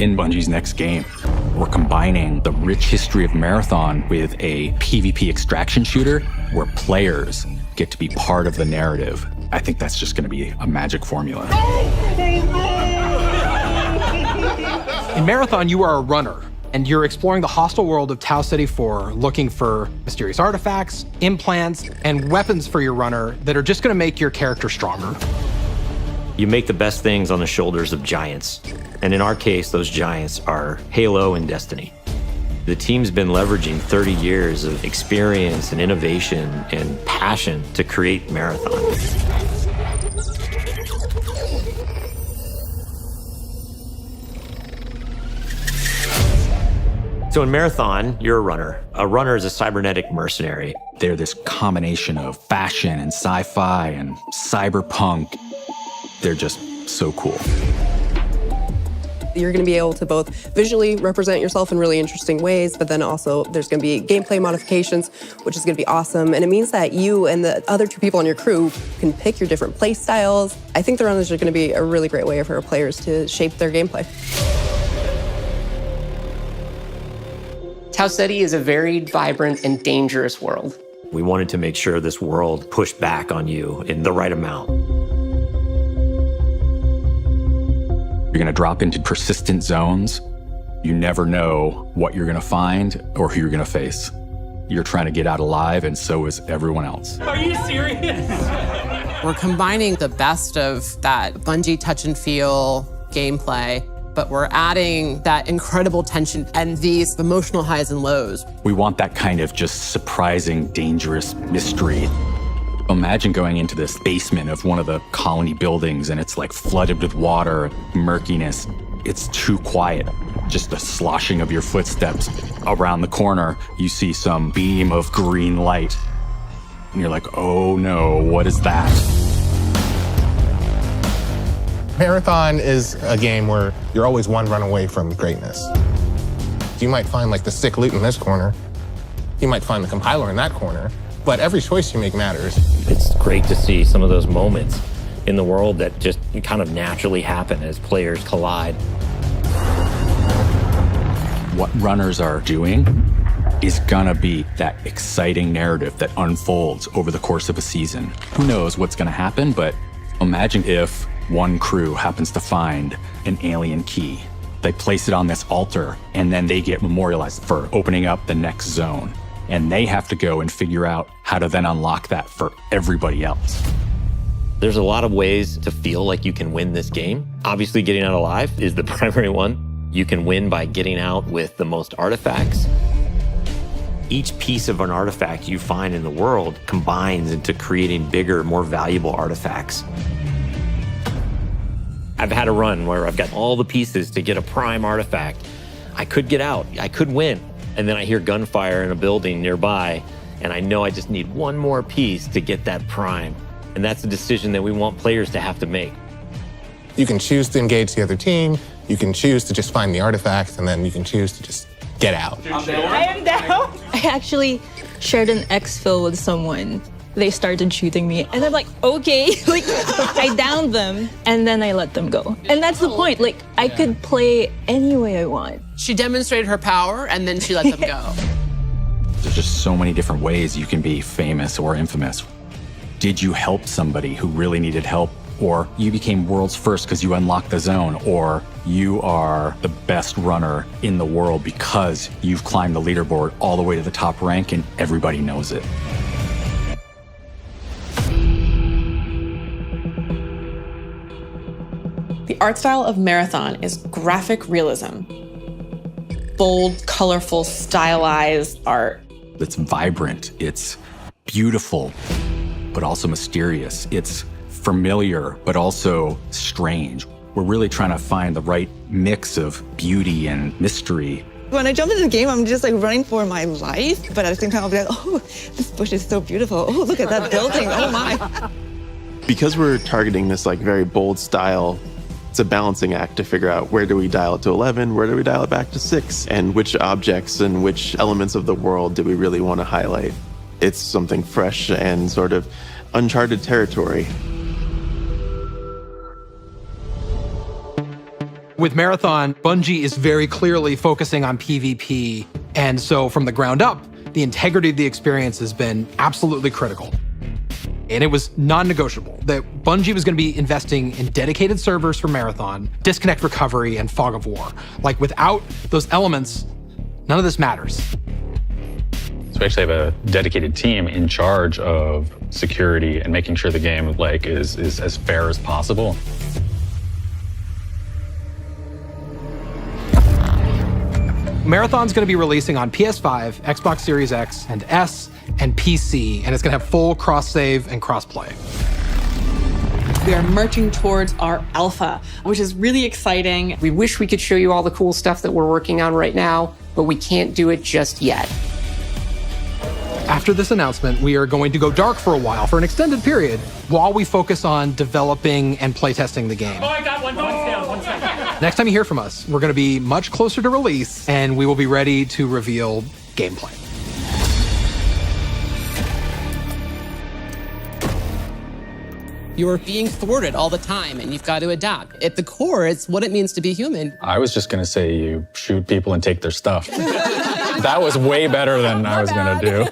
in Bungie's next game. We're combining the rich history of Marathon with a PvP extraction shooter where players get to be part of the narrative. I think that's just going to be a magic formula. In Marathon, you are a runner, and you're exploring the hostile world of Tau City 4, looking for mysterious artifacts, implants, and weapons for your runner that are just going to make your character stronger. You make the best things on the shoulders of giants. And in our case, those giants are Halo and Destiny. The team's been leveraging 30 years of experience and innovation and passion to create Marathon. So in Marathon, you're a runner. A runner is a cybernetic mercenary. They're this combination of fashion and sci-fi and cyberpunk. They're just so cool. You're going to be able to both visually represent yourself in really interesting ways, but then also there's going to be gameplay modifications, which is going to be awesome. And it means that you and the other two people on your crew can pick your different play styles. I think the runners are going to be a really great way for our players to shape their gameplay. Tau City is a very vibrant and dangerous world. We wanted to make sure this world pushed back on you in the right amount. You're going to drop into persistent zones. You never know what you're going to find or who you're going to face. You're trying to get out alive, and so is everyone else. Are you serious? We're combining the best of that Bungie touch and feel gameplay, but we're adding that incredible tension and these emotional highs and lows. We want that kind of just surprising, dangerous mystery. Imagine going into this basement of one of the colony buildings and it's like flooded with water, murkiness. It's too quiet. Just the sloshing of your footsteps. Around the corner, you see some beam of green light. And you're like, oh no, what is that? Marathon is a game where you're always one run away from greatness. You might find like the sick loot in this corner. You might find the compiler in that corner. But every choice you make matters. It's great to see some of those moments in the world that just kind of naturally happen as players collide. What runners are doing is gonna be that exciting narrative that unfolds over the course of a season. Who knows what's gonna happen, but imagine if one crew happens to find an alien key. They place it on this altar, and then they get memorialized for opening up the next zone. And they have to go and figure out how to then unlock that for everybody else. There's a lot of ways to feel like you can win this game. Obviously, getting out alive is the primary one. You can win by getting out with the most artifacts. Each piece of an artifact you find in the world combines into creating bigger, more valuable artifacts. I've had a run where I've got all the pieces to get a prime artifact. I could get out, I could win. And then I hear gunfire in a building nearby, and I know I just need one more piece to get that prime. And that's a decision that we want players to have to make. You can choose to engage the other team, you can choose to just find the artifacts, and then you can choose to just get out. I am down. I actually shared an exfil with someone. They started shooting me, and I'm like, okay, like I downed them, and then I let them go. And that's the point, like I could play any way I want. She demonstrated her power, and then she let them go. There's just so many different ways you can be famous or infamous. Did you help somebody who really needed help? Or you became world's first because you unlocked the zone, or you are the best runner in the world because you've climbed the leaderboard all the way to the top rank and everybody knows it. The art style of Marathon is graphic realism. Bold, colorful, stylized art. It's vibrant, it's beautiful, but also mysterious. It's familiar, but also strange. We're really trying to find the right mix of beauty and mystery. When I jump into the game, I'm just like running for my life, but at the same time, I'll be like, oh, this bush is so beautiful. Oh, look at that building, oh my. Because we're targeting this like very bold style, it's a balancing act to figure out where do we dial it to 11, where do we dial it back to 6, and which objects and which elements of the world do we really want to highlight. It's something fresh and sort of uncharted territory. With Marathon, Bungie is very clearly focusing on PvP, and so from the ground up, the integrity of the experience has been absolutely critical. And it was non-negotiable that Bungie was going to be investing in dedicated servers for Marathon, disconnect recovery, and fog of war. Like, without those elements, none of this matters. So we actually have a dedicated team in charge of security and making sure the game is as fair as possible. Marathon's going to be releasing on PS5, Xbox Series X and S, and PC, and it's going to have full cross-save and cross-play. We are marching towards our alpha, which is really exciting. We wish we could show you all the cool stuff that we're working on right now, but we can't do it just yet. After this announcement, we are going to go dark for a while, for an extended period, while we focus on developing and playtesting the game. Oh, I got one. One's down. One second. Next time you hear from us, we're going to be much closer to release, and we will be ready to reveal gameplay. You're being thwarted all the time, and you've got to adapt. At the core, it's what it means to be human. I was just gonna say you shoot people and take their stuff. That was way better than I was gonna do.